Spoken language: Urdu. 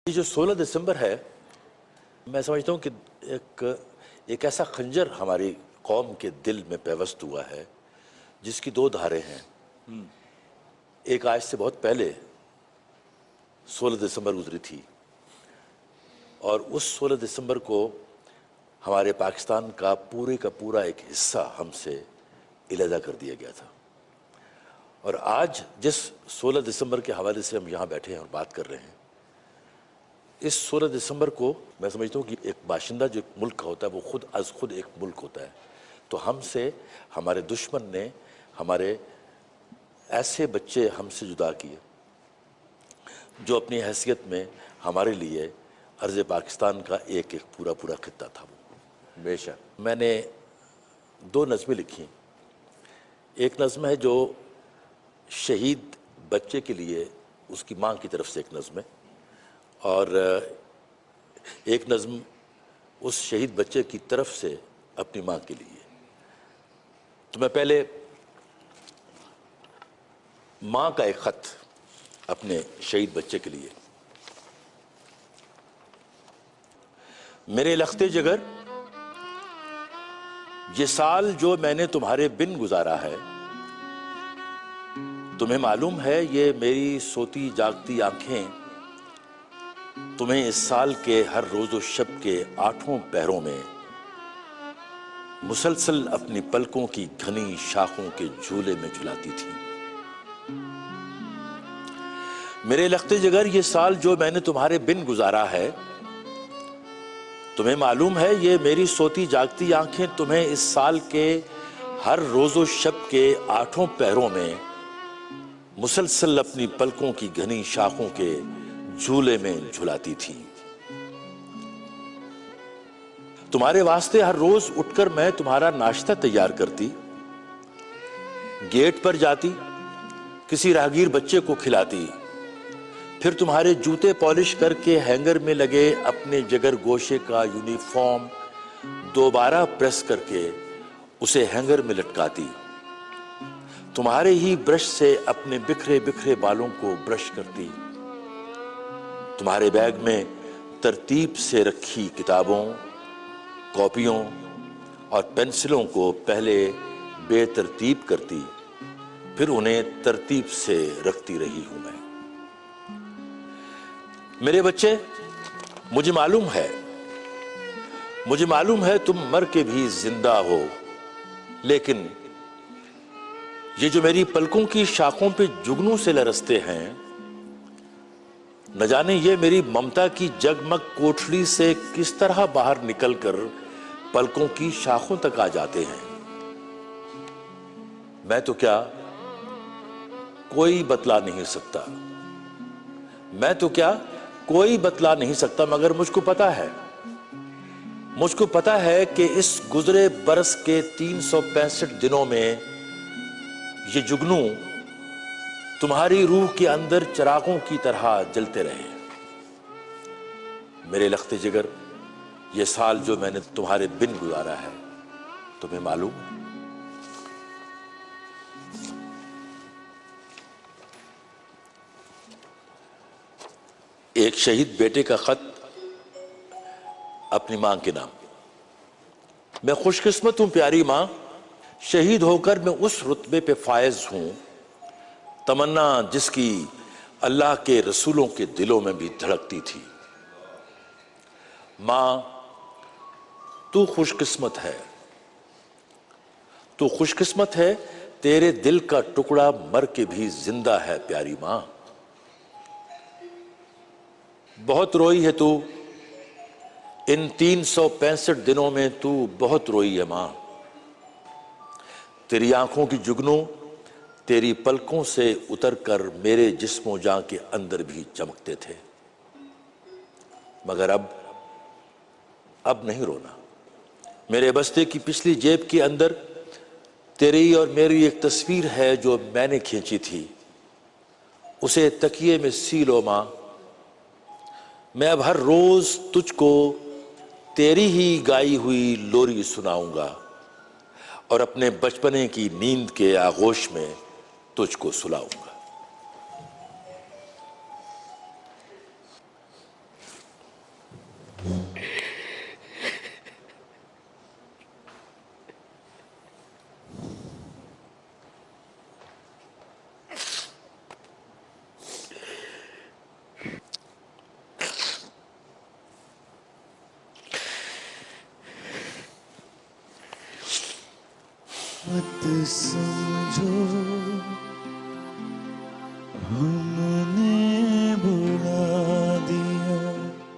یہ جو 16 دسمبر ہے، میں سمجھتا ہوں کہ ایک ایسا خنجر ہماری قوم کے دل میں پیوست ہوا ہے جس کی دو دھاریں ہیں۔ ایک آج سے بہت پہلے 16 دسمبر گزری تھی، اور اس 16 دسمبر کو ہمارے پاکستان کا پورا ایک حصہ ہم سے علیحدہ کر دیا گیا تھا۔ اور آج جس 16 دسمبر کے حوالے سے ہم یہاں بیٹھے ہیں اور بات کر رہے ہیں، اس 16 دسمبر کو میں سمجھتا ہوں کہ ایک باشندہ جو ایک ملک کا ہوتا ہے وہ خود از خود ایک ملک ہوتا ہے، تو ہم سے ہمارے دشمن نے ہمارے ایسے بچے ہم سے جدا کیے جو اپنی حیثیت میں ہمارے لیے ارض پاکستان کا ایک پورا خطہ تھا۔ وہ بے شک میں نے 2 نظمیں لکھی۔ ایک نظم ہے جو شہید بچے کے لیے اس کی ماں کی طرف سے ایک نظم ہے، اور ایک نظم اس شہید بچے کی طرف سے اپنی ماں کے لیے۔ تو میں پہلے ماں کا ایک خط اپنے شہید بچے کے لیے۔ میرے لخت جگر، یہ سال جو میں نے تمہارے بن گزارا ہے، تمہیں معلوم ہے یہ میری سوتی جاگتی آنکھیں تمہیں اس سال کے ہر روز و شب کے 8 پہروں میں مسلسل اپنی پلکوں کی گھنی شاخوں کے جھولے میں جھلاتی تھی۔ میرے لخت جگر، یہ سال جو میں نے تمہارے بن گزارا ہے، تمہیں معلوم ہے یہ میری سوتی جاگتی آنکھیں تمہیں اس سال کے ہر روز و شب کے 8 پہروں میں مسلسل اپنی پلکوں کی گھنی شاخوں کے جھولے میں جھلاتی تھی۔ تمہارے واسطے ہر روز اٹھ کر میں تمہارا ناشتہ تیار کرتی، گیٹ پر جاتی، کسی راہگیر بچے کو کھلاتی، پھر تمہارے جوتے پالش کر کے ہینگر میں لگے اپنے جگر گوشے کا یونیفارم دوبارہ پریس کر کے اسے ہینگر میں لٹکاتی، تمہارے ہی برش سے اپنے بکھرے بالوں کو برش کرتی، تمہارے بیگ میں ترتیب سے رکھی کتابوں، کاپیوں اور پینسلوں کو پہلے بے ترتیب کرتی، پھر انہیں ترتیب سے رکھتی رہی ہوں میں۔ میرے بچے، مجھے معلوم ہے تم مر کے بھی زندہ ہو، لیکن یہ جو میری پلکوں کی شاخوں پہ جگنوں سے لرزتے ہیں، نہ جانے یہ میری ممتا کی جگمگ کوٹھڑی سے کس طرح باہر نکل کر پلکوں کی شاخوں تک آ جاتے ہیں۔ میں تو کیا کوئی بتلا نہیں سکتا، مگر مجھ کو پتا ہے کہ اس گزرے برس کے 365 دنوں میں یہ جگنوں تمہاری روح کے اندر چراغوں کی طرح جلتے رہے۔ میرے لخت جگر، یہ سال جو میں نے تمہارے بن گزارا ہے، تمہیں معلوم ہے۔ ایک شہید بیٹے کا خط اپنی ماں کے نام۔ میں خوش قسمت ہوں پیاری ماں، شہید ہو کر میں اس رتبے پہ فائز ہوں، تمنا جس کی اللہ کے رسولوں کے دلوں میں بھی دھڑکتی تھی۔ ماں، تو خوش قسمت ہے، تیرے دل کا ٹکڑا مر کے بھی زندہ ہے پیاری ماں۔ بہت روئی ہے تو ان 365 دنوں میں، تو بہت روئی ہے ماں۔ تیری آنکھوں کی جگنوں تیری پلکوں سے اتر کر میرے جسم و جاں کے اندر بھی چمکتے تھے، مگر اب نہیں رونا۔ میرے بستے کی پچھلی جیب کے اندر تیری اور میری ایک تصویر ہے جو میں نے کھینچی تھی، اسے تکیے میں سی لو ماں۔ میں اب ہر روز تجھ کو تیری ہی گائی ہوئی لوری سناؤں گا، اور اپنے بچپنے کی نیند کے آغوش میں تجھ کو سلاؤں گا۔ مت سمجھو